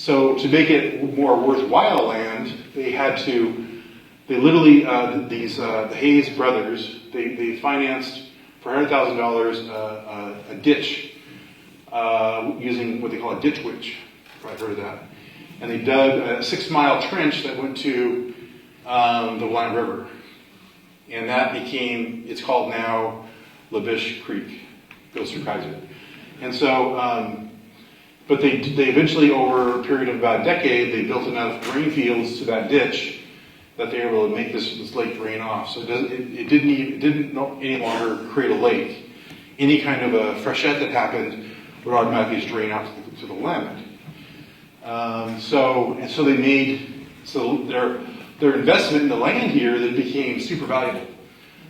So to make it more worthwhile land, they literally, the Hayes brothers, they financed for $100,000 a ditch using what they call a ditch witch. You've probably heard of that. And they dug a 6-mile trench that went to the Willamette River. And that became, it's called now LaBiche Creek, goes through Kaiser. And so, but they eventually, over a period of about a decade, they built enough grain fields to that ditch that they were able to make this lake drain off. So it didn't any longer create a lake. Any kind of a freshet that happened would automatically just drain out to the Willamette. So they made, their investment in the land here that became super valuable.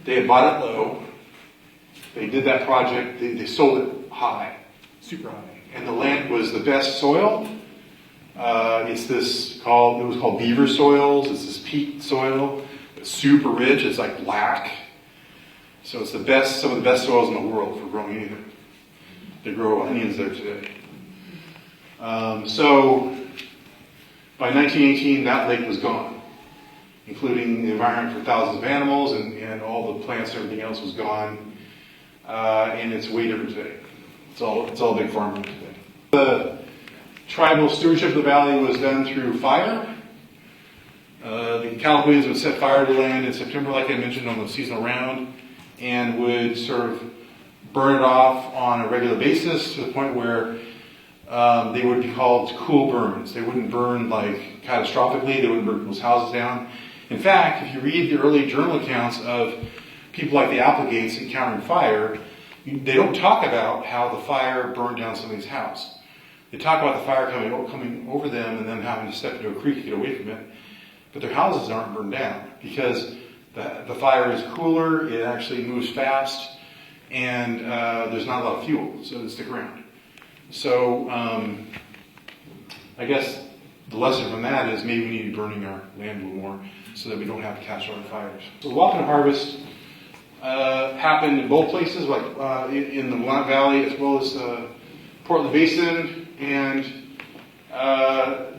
They had bought it low. They did that project. They sold it high, super high. And the land was the best soil. It was called beaver soils. It's this peat soil. It's super rich. It's like black. So it's some of the best soils in the world for growing anything. They grow onions there today. So by 1918, that lake was gone, including the environment for thousands of animals and all the plants and everything else was gone. And it's way different today. It's all big farming today. The tribal stewardship of the valley was done through fire. The Californians would set fire to the land in September, like I mentioned, on the seasonal round, and would sort of burn it off on a regular basis to the point where they would be called cool burns. They wouldn't burn like catastrophically. They wouldn't burn people's houses down. In fact, if you read the early journal accounts of people like the Applegates encountering fire, they don't talk about how the fire burned down somebody's house. They talk about the fire coming over them and them having to step into a creek to get away from it. But their houses aren't burned down because the fire is cooler, it actually moves fast, and there's not a lot of fuel, so it sticks around. So I guess the lesson from that is maybe we need to be burning our land a little more so that we don't have catastrophic fires. So the Wapato harvest happened in both places, like in the Willamette Valley as well as Portland Basin, and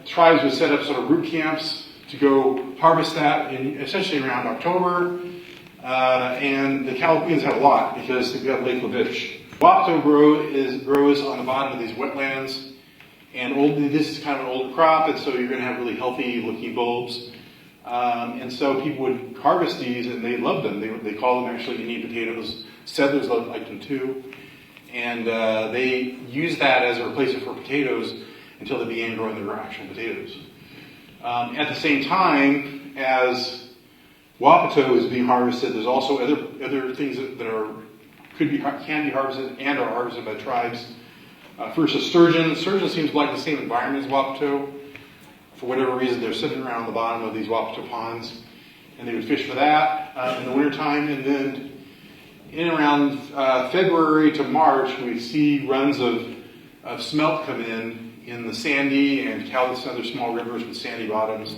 tribes would set up sort of root camps to go harvest that essentially around October. And the Californians had a lot because they've got Lake LaBiche. Wapato grows on the bottom of these wetlands, and this is kind of an older crop, and so you're going to have really healthy looking bulbs. And so people would harvest these, and they loved them. They call them actually Indian potatoes. Settlers liked them too. And they used that as a replacement for potatoes until they began growing their actual potatoes. At the same time as Wapato is being harvested, there's also other things that can be harvested and are harvested by tribes. First is sturgeon. Sturgeon seems like the same environment as Wapato. For whatever reason, they're sitting around the bottom of these Wapato ponds, and they would fish for that in the wintertime. And then in around February to March, we'd see runs of smelt come in the Sandy and countless other small rivers with sandy bottoms.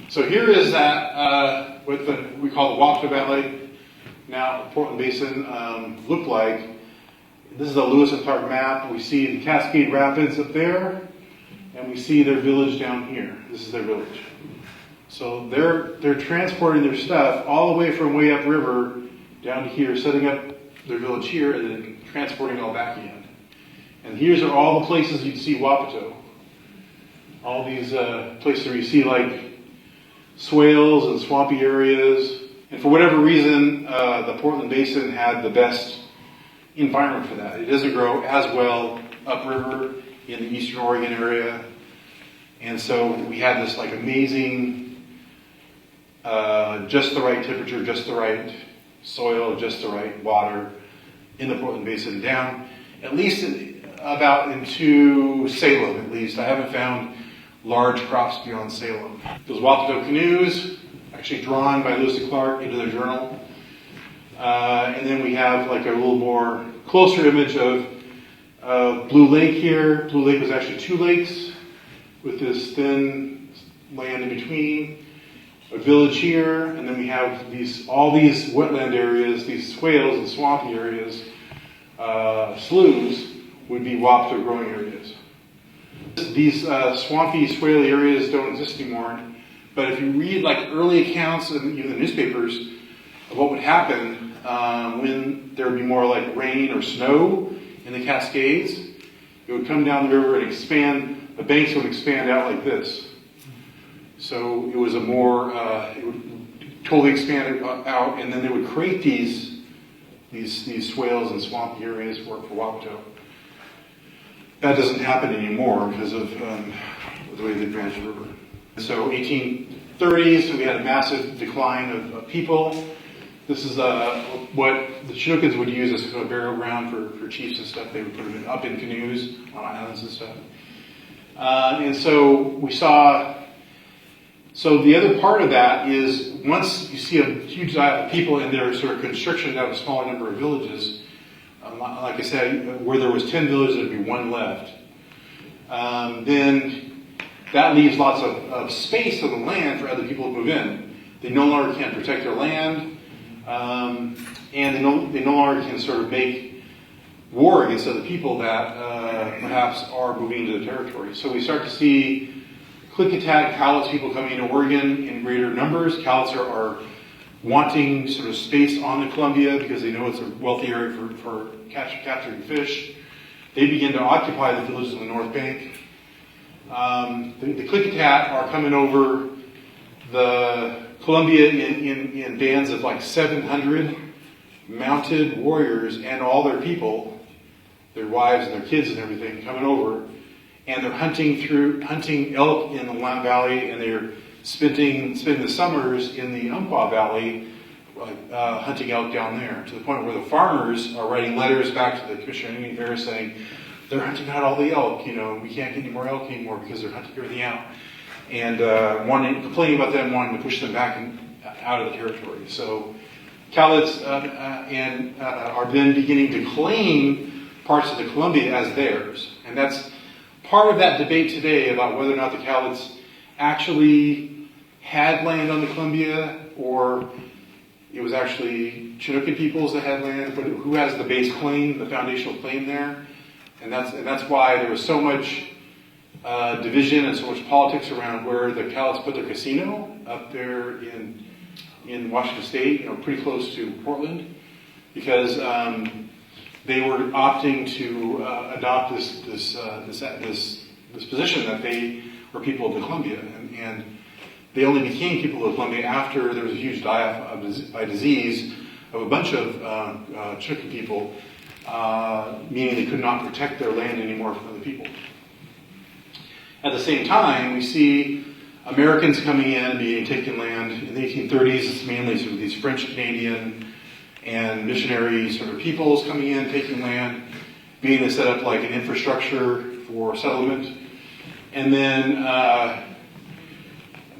So here is that what we call the Wapato Valley, now Portland Basin, looked like. This is a Lewis and Clark map. We see the Cascade Rapids up there, and we see their village down here. This is their village. So they're transporting their stuff all the way from way upriver down to here, setting up their village here, and then transporting it all back again. And here's are all the places you'd see Wapato. All these places where you see like swales and swampy areas. And for whatever reason, the Portland Basin had the best environment for that. It doesn't grow as well upriver in the eastern Oregon area. And so we had this like amazing, just the right temperature, just the right soil, just the right water in the Portland Basin down, at least about into Salem, at least. I haven't found large crops beyond Salem. Those Wapato canoes, actually drawn by Lewis and Clark into their journal. And then we have like a little more closer image of Blue Lake here. Blue Lake was actually two lakes with this thin land in between. A village here, and then we have all these wetland areas, these swales and swampy areas, sloughs would be Wapato growing areas. these swampy, swaley areas don't exist anymore. But if you read like early accounts in even the newspapers of what would happen when there would be more like rain or snow in the Cascades, it would come down the river and expand. The banks would expand out like this. So it was a more, it would totally expand it out, and then they would create these swales and swampy areas for Wapato. That doesn't happen anymore because of the way they manage the river. So 1830s, we had a massive decline of people. This is what the Chinookas would use as a burial ground for chiefs and stuff. They would put them up in canoes on islands and stuff. And so we saw. So the other part of that is once you see a huge diet of people and they're sort of constriction down to a smaller number of villages, like I said, where there was 10 villages, there'd be one left. Then that leaves lots of space on the land for other people to move in. They no longer can protect their land, and they no longer can sort of make war against other people that perhaps are moving into the territory. So we start to see Klickitat, Cowlitz people coming into Oregon in greater numbers. Cowlitz are wanting sort of space on the Columbia because they know it's a wealthy area for capturing fish. They begin to occupy the villages on the North Bank. The Klickitat are coming over the Columbia in bands of like 700 mounted warriors and all their people, their wives and their kids and everything, coming over. And they're hunting elk in the Willamette Valley, and they're spending the summers in the Umpqua Valley, hunting elk down there, to the point where the farmers are writing letters back to the Commissioner of Indian Affairs saying, they're hunting out all the elk, we can't get any more elk anymore because they're hunting everything out. And complaining about them, wanting to push them back out of the territory. So Cowlitz are then beginning to claim parts of the Columbia as theirs. And that's part of that debate today about whether or not the Cowlitz actually had land on the Columbia, or it was actually Chinookan peoples that had land, but who has the base claim, the foundational claim there. And that's why there was so much division and so much politics around where the Cowlitz put their casino up there in Washington State, pretty close to Portland, because they were opting to adopt this position that they were people of the Columbia, and they only became people of the Columbia after there was a huge die-off by disease of a bunch of Chinookan people, meaning they could not protect their land anymore from other people. At the same time, we see Americans coming in, taking land. In the 1830s, it's mainly sort of these French-Canadian and missionary sort of peoples coming in, taking land, beginning to set up like an infrastructure for settlement. And then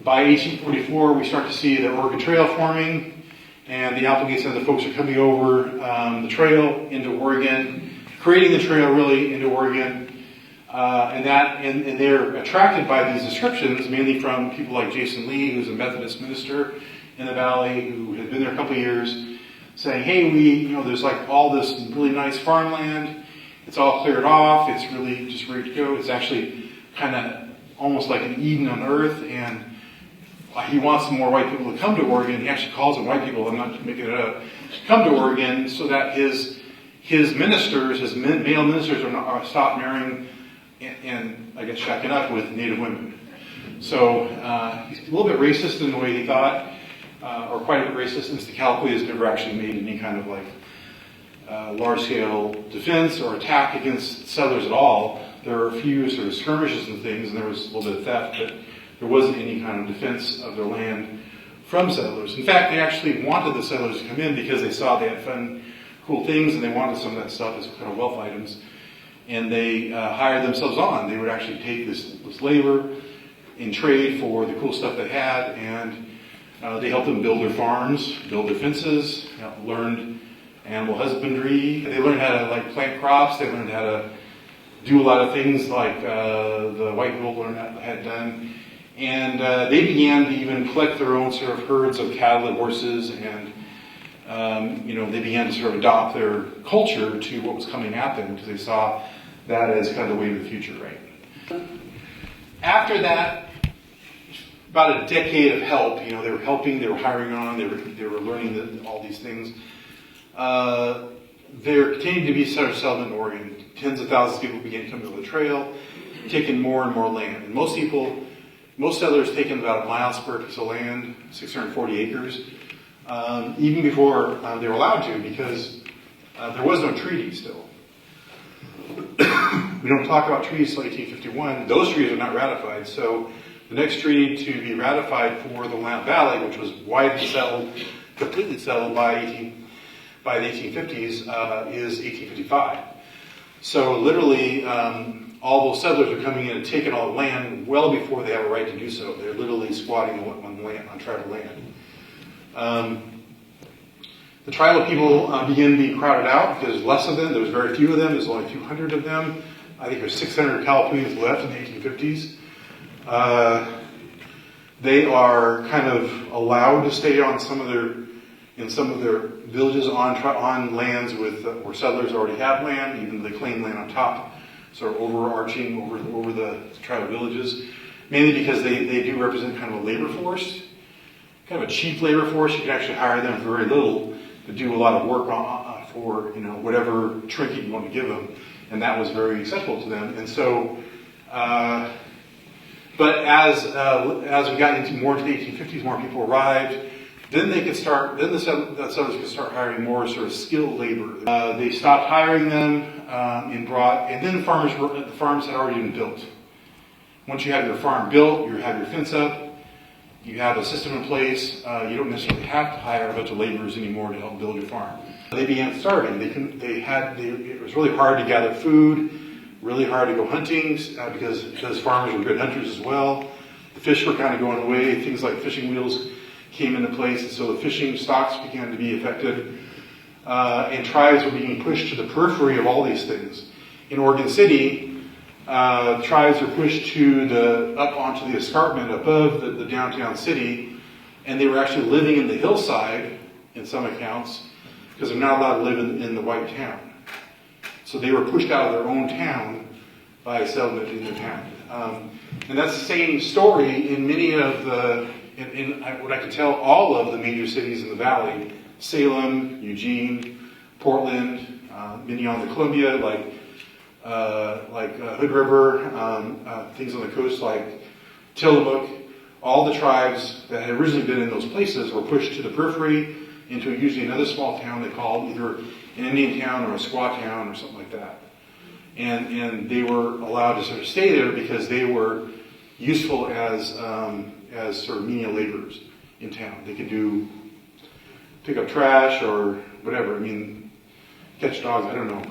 by 1844, we start to see the Oregon Trail forming, and the Applegates and the folks are coming over the trail into Oregon, creating the trail really into Oregon. And they're attracted by these descriptions, mainly from people like Jason Lee, who's a Methodist minister in the valley, who had been there a couple of years, saying, hey, there's like all this really nice farmland. It's all cleared off. It's really just ready to go. It's actually kind of almost like an Eden on earth. And he wants some more white people to come to Oregon. He actually calls them white people. I'm not making it up. To come to Oregon so that his ministers, his male ministers, are stop marrying and I guess shacking up with Native women. So he's a little bit racist in the way he thought. Or quite a bit racist, since the Calipuy has never actually made any kind of large-scale defense or attack against settlers at all. There were a few sort of skirmishes and things, and there was a little bit of theft, but there wasn't any kind of defense of their land from settlers. In fact, they actually wanted the settlers to come in because they saw they had fun, cool things, and they wanted some of that stuff as kind of wealth items. And they hired themselves on. They would actually take this labor in trade for the cool stuff they had, and they helped them build their farms, build their fences, learned animal husbandry. They learned how to plant crops. They learned how to do a lot of things like the white people had done. And they began to even collect their own sort of herds of cattle and horses, and they began to sort of adopt their culture to what was coming at them, because they saw that as kind of the way of the future, right? After that, about a decade of help, they were helping, they were hiring on, they were learning all these things. There continued to be settlement in Oregon. Tens of thousands of people began coming over the trail, taking more and more land. And most settlers taking about a mile square piece of land, 640 acres, even before they were allowed to, because there was no treaty still. We don't talk about treaties until 1851. Those treaties are not ratified. So the next treaty to be ratified for the Willamette Valley, which was widely settled, completely settled by the 1850s, is 1855. So literally, all those settlers are coming in and taking all the land well before they have a right to do so. They're literally squatting on tribal land. The tribal people began being crowded out because there's less of them. There was very few of them. There's only a few hundred of them. I think there's 600 Californians left in the 1850s. They are kind of allowed to stay on some of their villages on lands where settlers already have land, even though they claim land on top, sort of overarching over the tribal villages, mainly because they do represent kind of a labor force, kind of a cheap labor force. You can actually hire them for very little to do a lot of work for whatever trinket you want to give them, and that was very acceptable to them. And so, but as we got more into the 1850s, more people arrived. Then they could start. Then the settlers could start hiring more sort of skilled labor. They stopped hiring them and then the farms had already been built. Once you have your farm built, you have your fence up, you have a system in place. You don't necessarily have to hire a bunch of laborers anymore to help build your farm. They began starving. It was really hard to gather food, really hard to go hunting because farmers were good hunters as well. The fish were kind of going away. Things like fishing wheels came into place, and so the fishing stocks began to be affected, and tribes were being pushed to the periphery of all these things. In Oregon City, tribes were pushed up onto the escarpment above the downtown city, and they were actually living in the hillside, in some accounts, because they're not allowed to live in the white town. So they were pushed out of their own town by a settlement in the town. And that's the same story in many of what I can tell, all of the major cities in the valley: Salem, Eugene, Portland, many on the Columbia, like Hood River, things on the coast like Tillamook. All the tribes that had originally been in those places were pushed to the periphery into usually another small town they called either an Indian town or a squaw town or something like that. And they were allowed to sort of stay there because they were useful as sort of menial laborers in town. They could pick up trash or whatever. I mean, catch dogs, I don't know.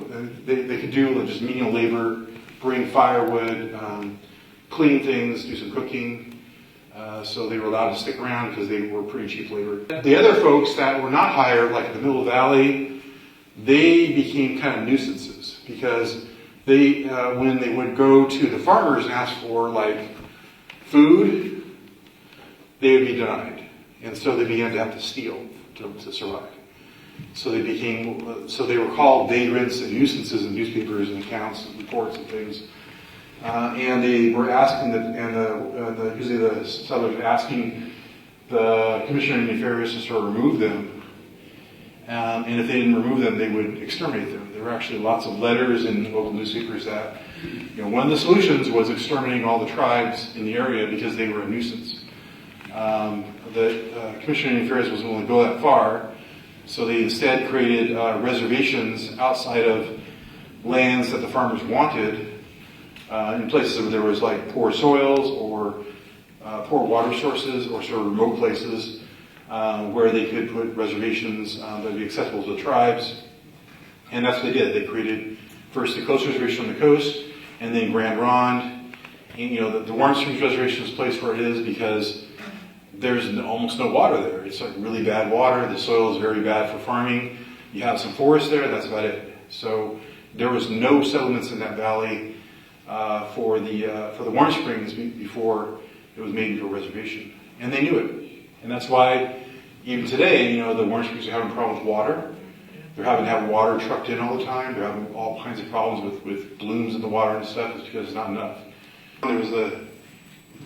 They could do just menial labor, bring firewood, clean things, do some cooking. So they were allowed to stick around because they were pretty cheap labor. The other folks that were not hired, like the Middle Valley, they became kind of nuisances because when they would go to the farmers and ask for like food, they would be denied, and so they began to have to steal to survive. So they were called vagrants and nuisances in newspapers and accounts and reports and things. And they were asking usually the settlers were asking the Commissioner of Indian Affairs to sort of remove them. And if they didn't remove them, they would exterminate them. There were actually lots of letters in local newspapers that, one of the solutions was exterminating all the tribes in the area because they were a nuisance. The Commissioner of Indian Affairs wasn't willing to go that far, so they instead created reservations outside of lands that the farmers wanted, in places where there was like poor soils or poor water sources or sort of remote places where they could put reservations that would be accessible to the tribes. And that's what they did. They created first the Coast Reservation on the coast, and then Grand Ronde. And the Warm Springs Reservation is placed where it is because there's almost no water there. It's like really bad water. The soil is very bad for farming. You have some forest there, that's about it. So there was no settlements in that valley for the Warm Springs before it was made into a reservation. And they knew it. And that's why even today, the Warm Springs are having a problem with water. They're having to have water trucked in all the time. They're having all kinds of problems with blooms in the water and stuff. It's because it's not enough. There was a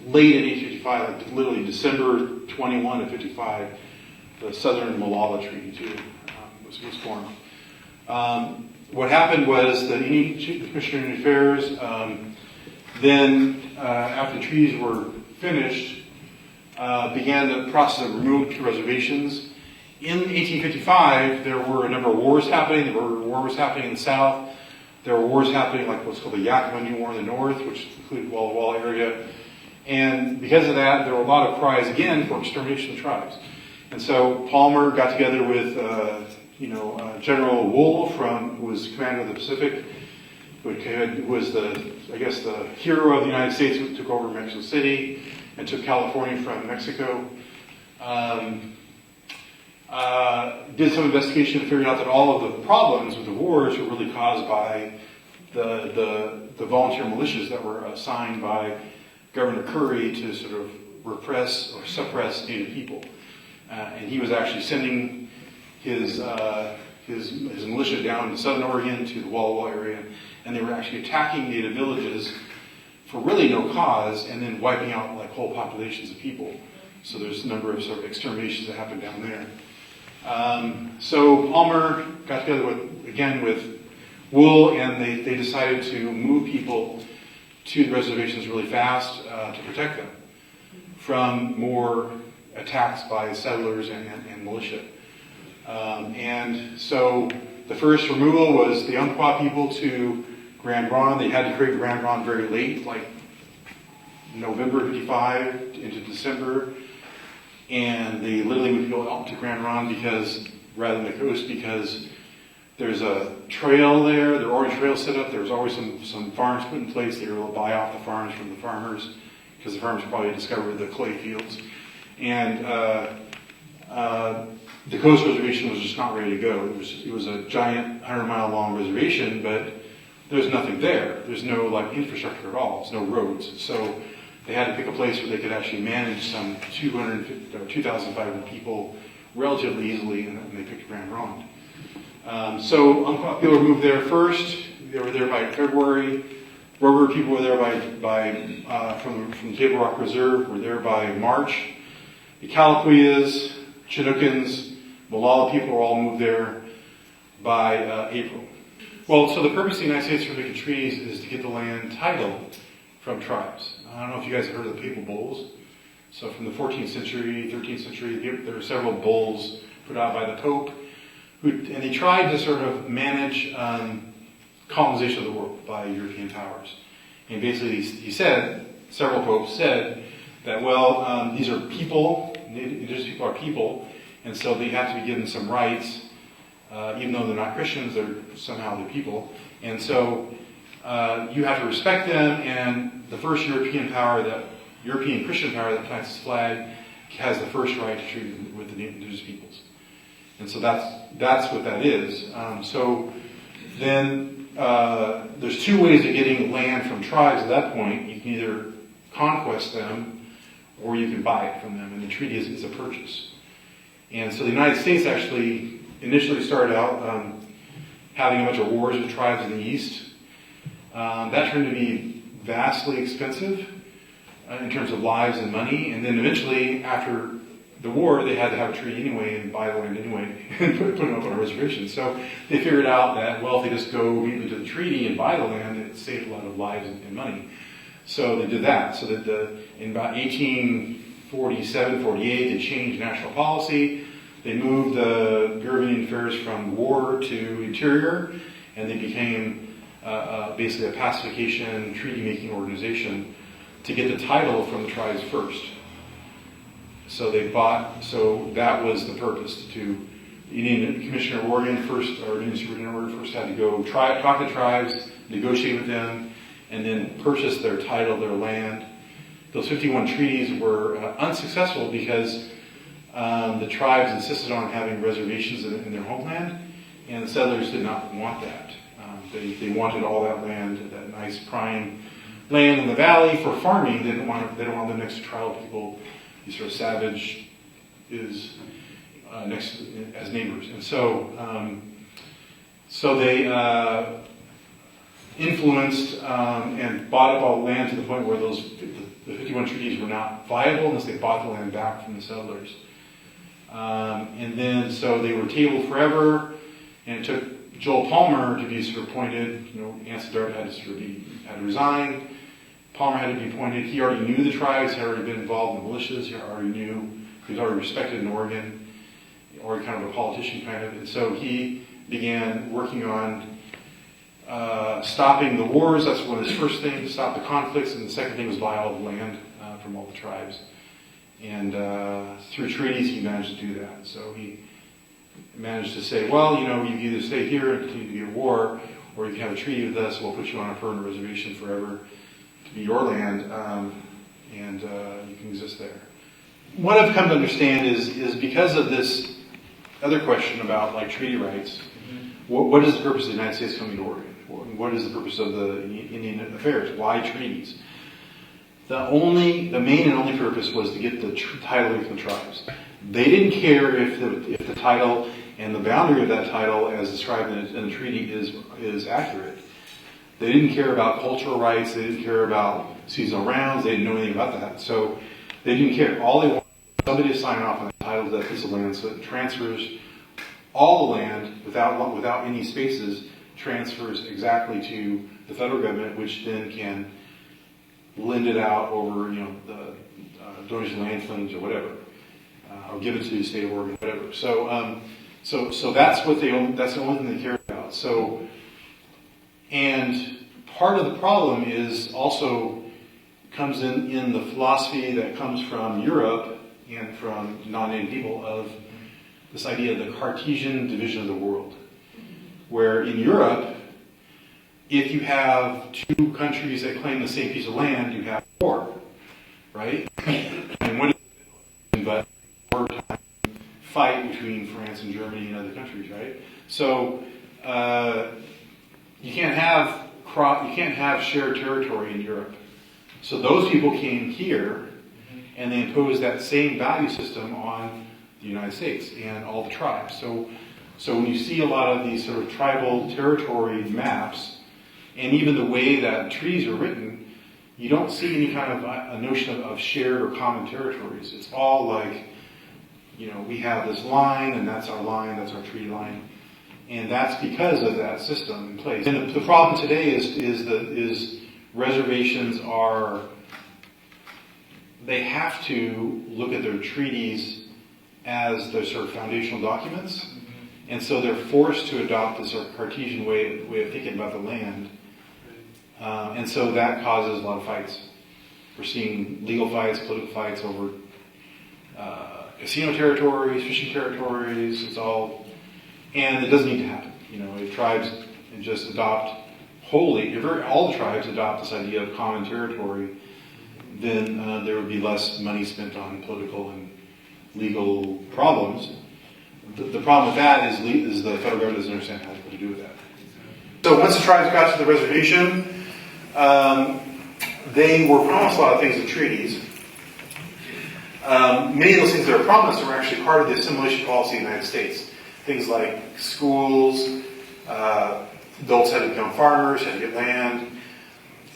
late in 1855, like literally December 21 of 55, the Southern Malala Treaty too was formed. What happened was the Indian Commissioner of Affairs then, after the treaties were finished, began the process of removing reservations. In 1855, there were a number of wars happening. There were wars happening in the South. There were wars happening, like what's called the Yakima War in the North, which included Walla Walla area. And because of that, there were a lot of cries again for extermination of tribes. And so Palmer got together with, General Wool who was commander of the Pacific, who was the hero of the United States, who took over Mexico City and took California from Mexico. Did some investigation and figured out that all of the problems with the wars were really caused by the volunteer militias that were assigned by Governor Curry to sort of repress or suppress Native people. And he was actually sending his militia down to southern Oregon to the Walla Walla area, and they were actually attacking Native villages for really no cause and then wiping out like whole populations of people. So there's a number of sort of exterminations that happened down there. So Palmer got together with Wool, and they decided to move people to the reservations really fast to protect them from more attacks by settlers and militia. And so the first removal was the Umpqua people to Grand Ronde. They had to create Grand Ronde very late, like November 55 into December. And they literally would go out to Grand Ronde rather than the coast, because there's a trail there. There are already trails set up. There's always some farms put in place. They were able to buy off the farms from the farmers, because the farmers probably discovered the clay fields. And the coast reservation was just not ready to go. It was a giant 100-mile long reservation, but there's nothing there. There's no like infrastructure at all. There's no roads. So they had to pick a place where they could actually manage some 2,500 people relatively easily, and they picked Grand Ronde. So Umpqua people were moved there first. They were there by February. Rover people were there from Table Rock Reserve were there by March. The Calaquias, Chinooks, Malala people were all moved there by April. Well, so the purpose of the United States for making treaties is to get the land title from tribes. I don't know if you guys have heard of the papal bulls. So from the 14th century, 13th century, there were several bulls put out by the Pope, and they tried to sort of manage colonization of the world by European powers. And basically, several popes said that, these are people, indigenous people are people, and so they have to be given some rights, even though they're not Christians, they're people. And so you have to respect them, and the first European Christian power that plants its flag has the first right to treat with the indigenous peoples. And so that's what that is. So then there's two ways of getting land from tribes at that point. You can either conquest them, or you can buy it from them, and the treaty is a purchase. And so the United States actually initially started out having a bunch of wars with tribes in the East. That turned to be vastly expensive in terms of lives and money, and then eventually, after the war, they had to have a treaty anyway and buy the land anyway and put them up on a reservation. So they figured out that, if they just go immediately to the treaty and buy the land, it saved a lot of lives and money. So they did that. So that in about 1847, 48, they changed national policy. They moved the Bureau of Indian Affairs from war to interior, and they became basically a pacification, treaty-making organization to get the title from the tribes first. So that was the purpose. The Indian Commissioner of Oregon first, or Indian Superintendent of Oregon first had to go talk to tribes, negotiate with them, and then purchase their title, their land. Those 51 treaties were unsuccessful because the tribes insisted on having reservations in their homeland, and the settlers did not want that. They wanted all that land, that nice prime land in the valley for farming. They don't want them next to tribal people, these sort of savage as neighbors. And so they influenced and bought up all the land to the point where the 51 treaties were not viable unless they bought the land back from the settlers. And then, so they were tabled forever, and it took Joel Palmer to be sort of appointed. Anson Dart had to resign. Palmer had to be appointed. He already knew the tribes, had already been involved in the militias, he was already respected in Oregon, or kind of a politician kind of, and so he began working on stopping the wars. That's one of his first things, to stop the conflicts, and the second thing was buy all the land from all the tribes. And through treaties, he managed to do that. So he managed to say, well, you can either stay here and continue to be at war, or you can have a treaty with us, we'll put you on a permanent reservation forever to be your land, and you can exist there. What I've come to understand is because of this other question about like treaty rights, what is the purpose of the United States coming to Oregon? What is the purpose of the Indian affairs? Why treaties? The main and only purpose was to get the title away from the tribes. They didn't care if the title and the boundary of that title, as described in the treaty, is accurate. They didn't care about cultural rights. They didn't care about seasonal rounds. They didn't know anything about that. So they didn't care. All they wanted was somebody to sign off on the title of that piece of land, so it transfers all the land without any spaces, transfers exactly to the federal government, which then can lend it out over, the donation land funds or whatever, or give it to the state of Oregon, whatever. So that's what that's the only thing they care about. So, and part of the problem is also comes in the philosophy that comes from Europe and from non-native people of this idea of the Cartesian division of the world, where in Europe, if you have two countries that claim the same piece of land, you have war, right? And what is it but a wartime fight between France and Germany and other countries, right? So you can't have shared territory in Europe. So those people came here, and they imposed that same value system on the United States and all the tribes. So when you see a lot of these sort of tribal territory maps, and even the way that treaties are written, you don't see any kind of a notion of shared or common territories. It's all like, we have this line, and that's our line, that's our treaty line. And that's because of that system in place. And the problem today is reservations they have to look at their treaties as their sort of foundational documents. And so they're forced to adopt this sort of Cartesian way of thinking about the land. And so that causes a lot of fights. We're seeing legal fights, political fights over casino territories, fishing territories. And it doesn't need to happen. If tribes just adopt wholly, if all the tribes adopt this idea of common territory, then there would be less money spent on political and legal problems. The problem with that is the federal government doesn't understand what to do with that. So once the tribes got to the reservation, they were promised a lot of things in treaties. Many of those things that were promised were actually part of the assimilation policy of the United States. Things like schools, adults had to become farmers, had to get land,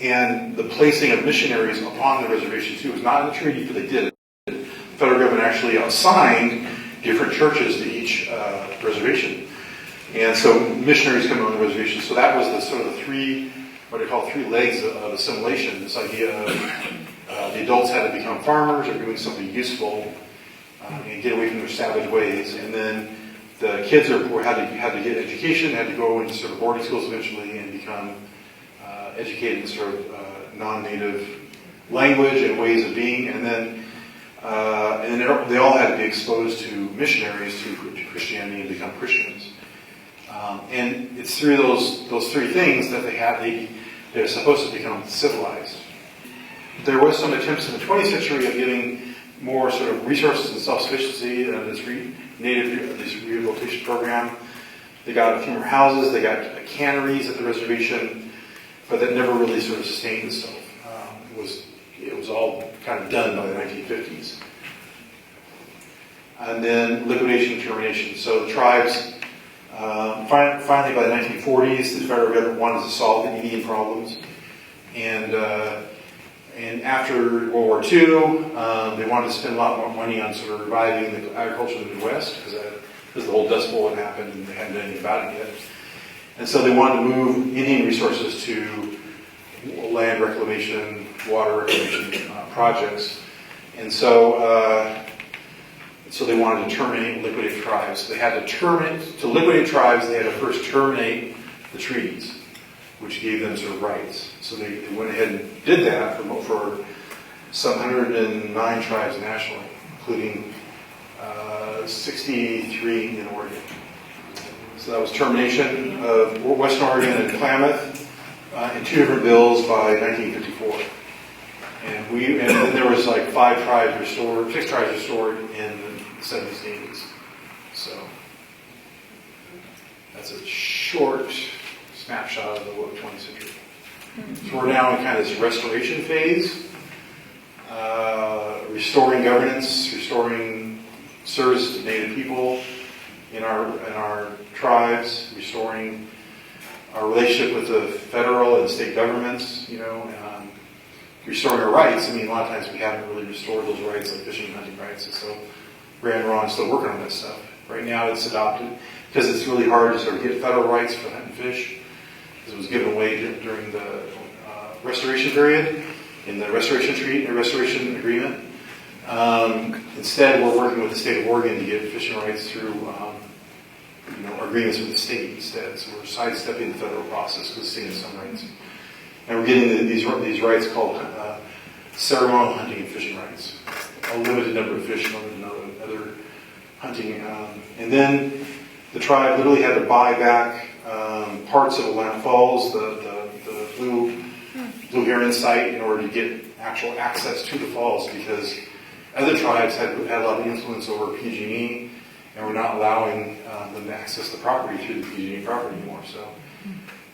and the placing of missionaries upon the reservation too was not in the treaty, but they did it. The federal government actually assigned different churches to each reservation. And so missionaries come on the reservation. So that was the sort of what they call three legs of assimilation. This idea of the adults had to become farmers or doing something useful and get away from their savage ways. And then the kids had to get education, had to go into sort of boarding schools eventually and become educated in sort of non-native language and ways of being. And then they all had to be exposed to missionaries to Christianity and become Christians. And it's through those three things that they're supposed to become civilized. There was some attempts in the 20th century of giving more sort of resources and self-sufficiency. This rehabilitation program. They got a few more houses. They got canneries at the reservation, but that never really sort of sustained itself. It was all kind of done by the 1950s. And then liquidation and termination. So the tribes Finally, by the 1940s, the federal government wanted to solve the Indian problems, and after World War II, they wanted to spend a lot more money on sort of reviving the agriculture in the Midwest because the whole Dust Bowl had happened and they hadn't done anything about it yet. And so they wanted to move Indian resources to land reclamation, water reclamation projects, and so they wanted to terminate and liquidate tribes. They had to liquidate tribes, they had to first terminate the treaties, which gave them sort of rights. So they went ahead and did that for some 109 tribes nationally, including 63 in Oregon. So that was termination of Western Oregon and Klamath in 2 different bills by 1954. And then there was like 6 tribes restored in the 70s and 80s. So that's a short snapshot of the 20th century. So we're now in kind of this restoration phase, restoring governance, restoring service to Native people in our tribes, restoring our relationship with the federal and state governments, restoring our rights. I mean, a lot of times we haven't really restored those rights, like fishing and hunting rights, and so Brand and Ron is still working on that stuff. Right now it's adopted, because it's really hard to sort of get federal rights for hunting fish, because it was given away during the restoration period, in the restoration treaty, restoration agreement. Instead, we're working with the state of Oregon to get fishing rights through agreements with the state instead. So we're sidestepping the federal process because the state has some rights. And we're getting these rights called ceremonial hunting and fishing rights. A limited number of fish, limited other hunting. And then the tribe literally had to buy back parts of Willamette Falls, the Blue Heron site, in order to get actual access to the falls, because other tribes had a lot of influence over PG&E and were not allowing them to access the property through the PG&E property anymore.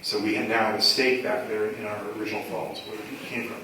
So we now have a stake back there in our original falls where it came from.